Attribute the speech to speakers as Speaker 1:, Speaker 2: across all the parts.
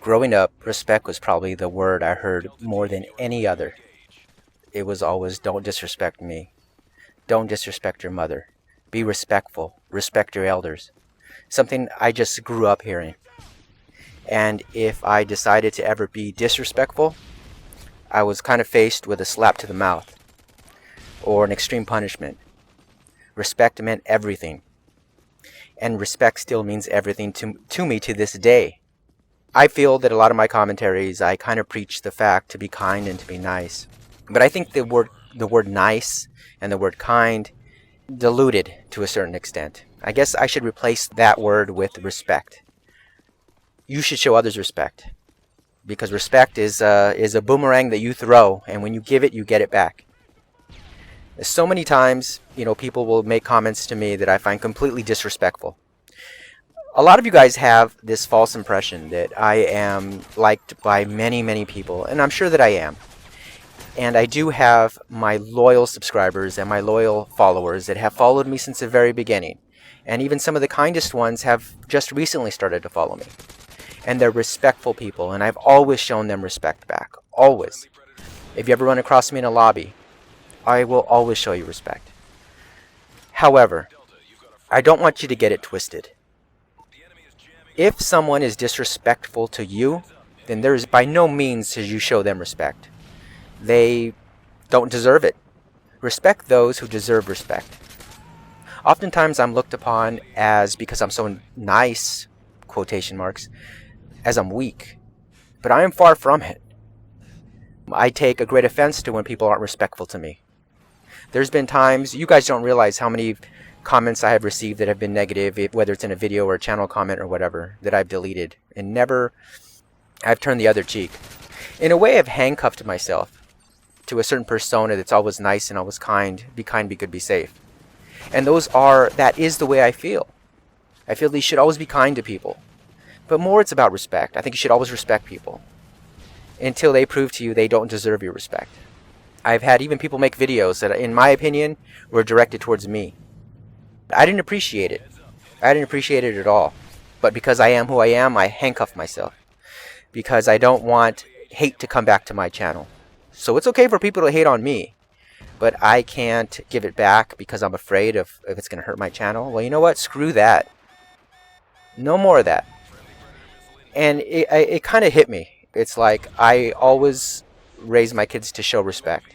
Speaker 1: Growing up, respect was probably the word I heard more than any other. It was always, don't disrespect me. Don't disrespect your mother. Be respectful. Respect your elders. Something I just grew up hearing. And if I decided to ever be disrespectful, I was kind of faced with a slap to the mouth or an extreme punishment. Respect meant everything. And respect still means everything to me to this day. I feel that a lot of my commentaries, I kind of preach the fact to be kind and to be nice. But I think the word nice and the word kind diluted to a certain extent. I guess I should replace that word with respect. You should show others respect. Because respect is a boomerang that you throw, and when you give it, you get it back. So many times, people will make comments to me that I find completely disrespectful. A lot of you guys have this false impression that I am liked by many, many people, and I'm sure that I am. And I do have my loyal subscribers and my loyal followers that have followed me since the very beginning. And even some of the kindest ones have just recently started to follow me. And they're respectful people, and I've always shown them respect back. Always. If you ever run across me in a lobby, I will always show you respect. However, I don't want you to get it twisted. If someone is disrespectful to you, then there is by no means should you show them respect. They don't deserve it. Respect those who deserve respect. Oftentimes I'm looked upon as, because I'm so nice, quotation marks, as I'm weak. But I am far from it. I take a great offense to when people aren't respectful to me. There's been times, you guys don't realize how many comments I have received that have been negative, whether it's in a video or a channel comment or whatever, that I've deleted. And I've turned the other cheek. In a way, I've handcuffed myself to a certain persona that's always nice and always kind. Be kind, be good, be safe. And that is the way I feel. I feel that you should always be kind to people. But more, it's about respect. I think you should always respect people until they prove to you they don't deserve your respect. I've had even people make videos that, in my opinion, were directed towards me. I didn't appreciate it. I didn't appreciate it at all. But because I am who I am, I handcuff myself. Because I don't want hate to come back to my channel. So it's okay for people to hate on me. But I can't give it back because I'm afraid if it's going to hurt my channel. Well, you know what? Screw that. No more of that. And it kind of hit me. It's like I always raise my kids to show respect.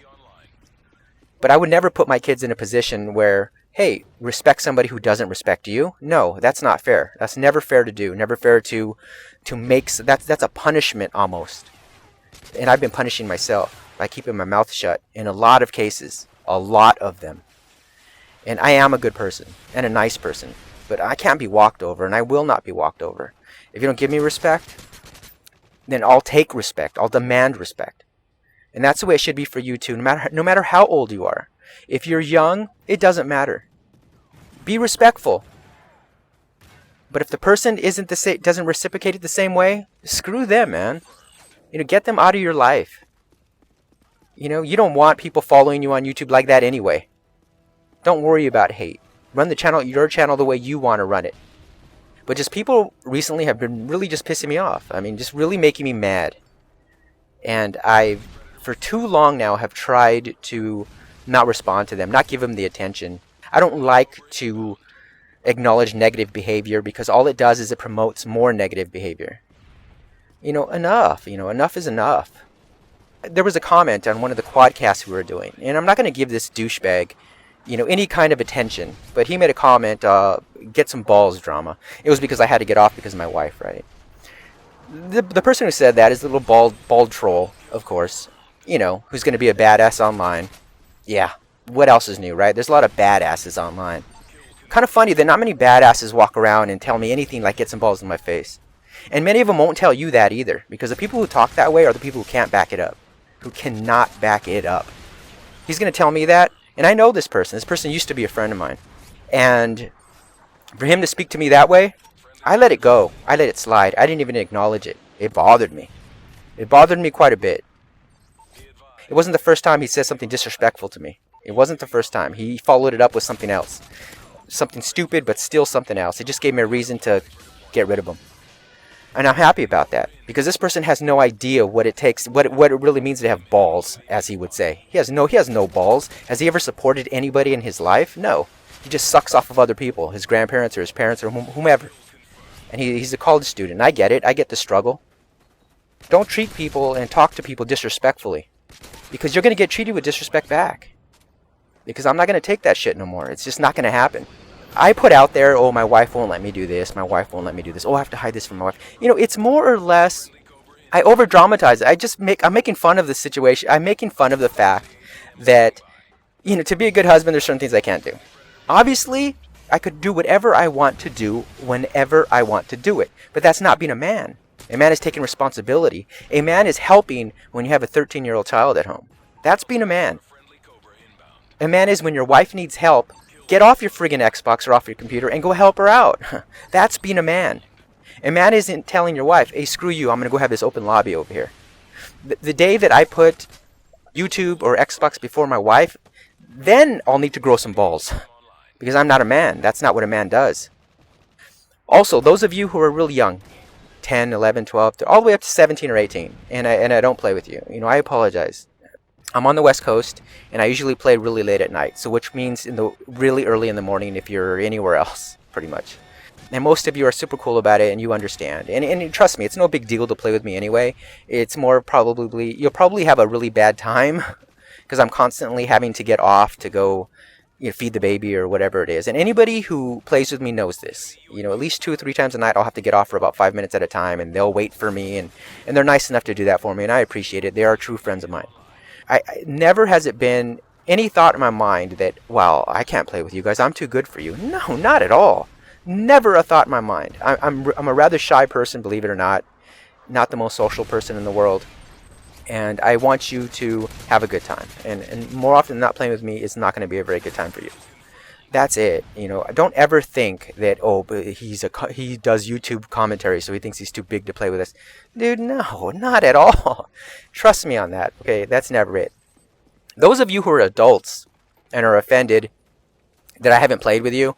Speaker 1: But I would never put my kids in a position where, hey, respect somebody who doesn't respect you. No, that's not fair. That's never fair to do. Never fair to make. That's a punishment almost. And I've been punishing myself by keeping my mouth shut in a lot of cases. A lot of them. And I am a good person and a nice person. But I can't be walked over, and I will not be walked over. If you don't give me respect, then I'll take respect. I'll demand respect. And that's the way it should be for you too, no matter how old you are. If you're young, it doesn't matter. Be respectful. But if the person doesn't reciprocate it the same way, screw them, man. Get them out of your life. You don't want people following you on YouTube like that anyway. Don't worry about hate. Run your channel the way you want to run it. But just people recently have been really just pissing me off. I mean, just really making me mad. And for too long now, have tried to not respond to them, not give them the attention. I don't like to acknowledge negative behavior because all it does is it promotes more negative behavior. Enough. Enough is enough. There was a comment on one of the quadcasts we were doing, and I'm not going to give this douchebag any kind of attention. But he made a comment, get some balls drama. It was because I had to get off because of my wife, right? The person who said that is a little bald troll, of course. Who's going to be a badass online. Yeah, what else is new, right? There's a lot of badasses online. Kind of funny that not many badasses walk around and tell me anything like get some balls in my face. And many of them won't tell you that either. Because the people who talk that way are the people who can't back it up. Who cannot back it up. He's going to tell me that. And I know this person. This person used to be a friend of mine. And for him to speak to me that way, I let it go. I let it slide. I didn't even acknowledge it. It bothered me. It bothered me quite a bit. It wasn't the first time he said something disrespectful to me. It wasn't the first time. He followed it up with something else. Something stupid, but still something else. It just gave me a reason to get rid of him. And I'm happy about that because this person has no idea what it takes, what it really means to have balls, as he would say. He has no balls. Has he ever supported anybody in his life? No. He just sucks off of other people, his grandparents or his parents or whomever. And he's a college student. I get it. I get the struggle. Don't treat people and talk to people disrespectfully, because you're going to get treated with disrespect back. Because I'm not going to take that shit no more. It's just not going to happen. I put out there, oh, my wife won't let me do this. My wife won't let me do this. Oh, I have to hide this from my wife. You know, it's more or less, I over dramatize it. I'm making fun of the situation. I'm making fun of the fact that, you know, to be a good husband, there's certain things I can't do. Obviously, I could do whatever I want to do whenever I want to do it. But that's not being a man. A man is taking responsibility. A man is helping when you have a 13-year-old child at home. That's being a man. A man is when your wife needs help, get off your friggin' Xbox or off your computer and go help her out. That's being a man. A man isn't telling your wife, hey, screw you, I'm going to go have this open lobby over here. The day that I put YouTube or Xbox before my wife, then I'll need to grow some balls. Because I'm not a man. That's not what a man does. Also, those of you who are really young, 10, 11, 12, all the way up to 17 or 18, and I don't play with you, I apologize. I'm on the West Coast, and I usually play really late at night, so which means really early in the morning if you're anywhere else, pretty much. And most of you are super cool about it, and you understand. And trust me, it's no big deal to play with me anyway. It's more you'll probably have a really bad time, because I'm constantly having to get off to go feed the baby or whatever it is. And anybody who plays with me knows this. At least 2 or 3 times a night I'll have to get off for about 5 minutes at a time, and they'll wait for me, and they're nice enough to do that for me, and I appreciate it. They are true friends of mine. I never has it been any thought in my mind that, wow, I can't play with you guys, I'm too good for you. No, not at all. Never a thought in my mind. I'm a rather shy person, believe it or not the most social person in the world. And I want you to have a good time. And more often than not, playing with me is not going to be a very good time for you. That's it. Don't ever think that, oh, but he does YouTube commentary, so he thinks he's too big to play with us. Dude, no, not at all. Trust me on that. Okay, that's never it. Those of you who are adults and are offended that I haven't played with you,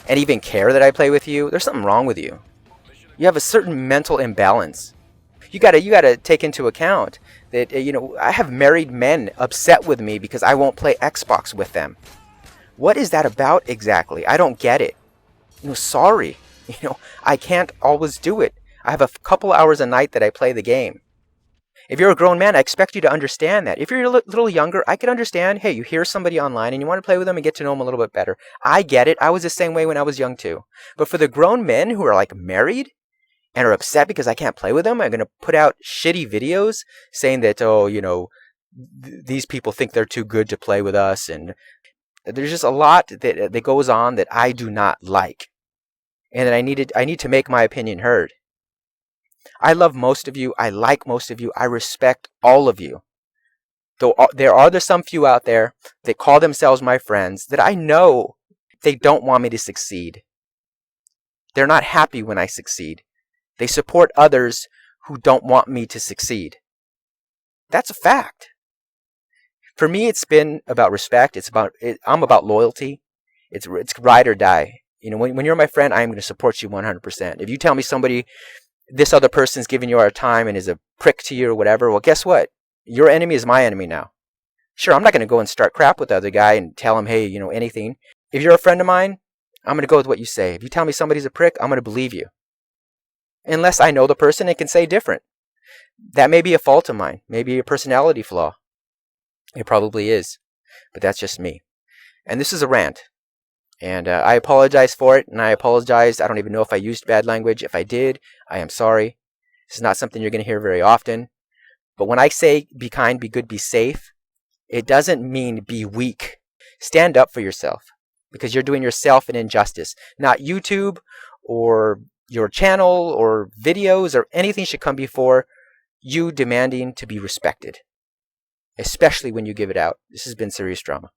Speaker 1: and even care that I play with you, there's something wrong with you. You have a certain mental imbalance. You gotta take into account that I have married men upset with me because I won't play Xbox with them. What is that about exactly? I don't get it. Sorry. I can't always do it. I have a couple hours a night that I play the game. If you're a grown man, I expect you to understand that. If you're a little younger, I can understand, hey, you hear somebody online and you want to play with them and get to know them a little bit better. I get it. I was the same way when I was young too. But for the grown men who are like married and are upset because I can't play with them, I'm going to put out shitty videos saying that, these people think they're too good to play with us, and there's just a lot that goes on that I do not like, and that I need to make my opinion heard. I love most of you. I like most of you. I respect all of you. Though there are some few out there that call themselves my friends that I know they don't want me to succeed. They're not happy when I succeed. They support others who don't want me to succeed. That's a fact. For me, it's been about respect. I'm about loyalty. It's ride or die. When you're my friend, I'm going to support you 100%. If you tell me this other person's giving you our time and is a prick to you or whatever, well, guess what? Your enemy is my enemy now. Sure, I'm not going to go and start crap with the other guy and tell him, hey, anything. If you're a friend of mine, I'm going to go with what you say. If you tell me somebody's a prick, I'm going to believe you. Unless I know the person and can say different. That may be a fault of mine. Maybe a personality flaw. It probably is. But that's just me. And this is a rant. And I apologize for it, and I apologize. I don't even know if I used bad language. If I did, I am sorry. This is not something you're going to hear very often. But when I say be kind, be good, be safe, it doesn't mean be weak. Stand up for yourself, because you're doing yourself an injustice. Not YouTube or your channel or videos or anything should come before you demanding to be respected, especially when you give it out. This has been Serious Drama.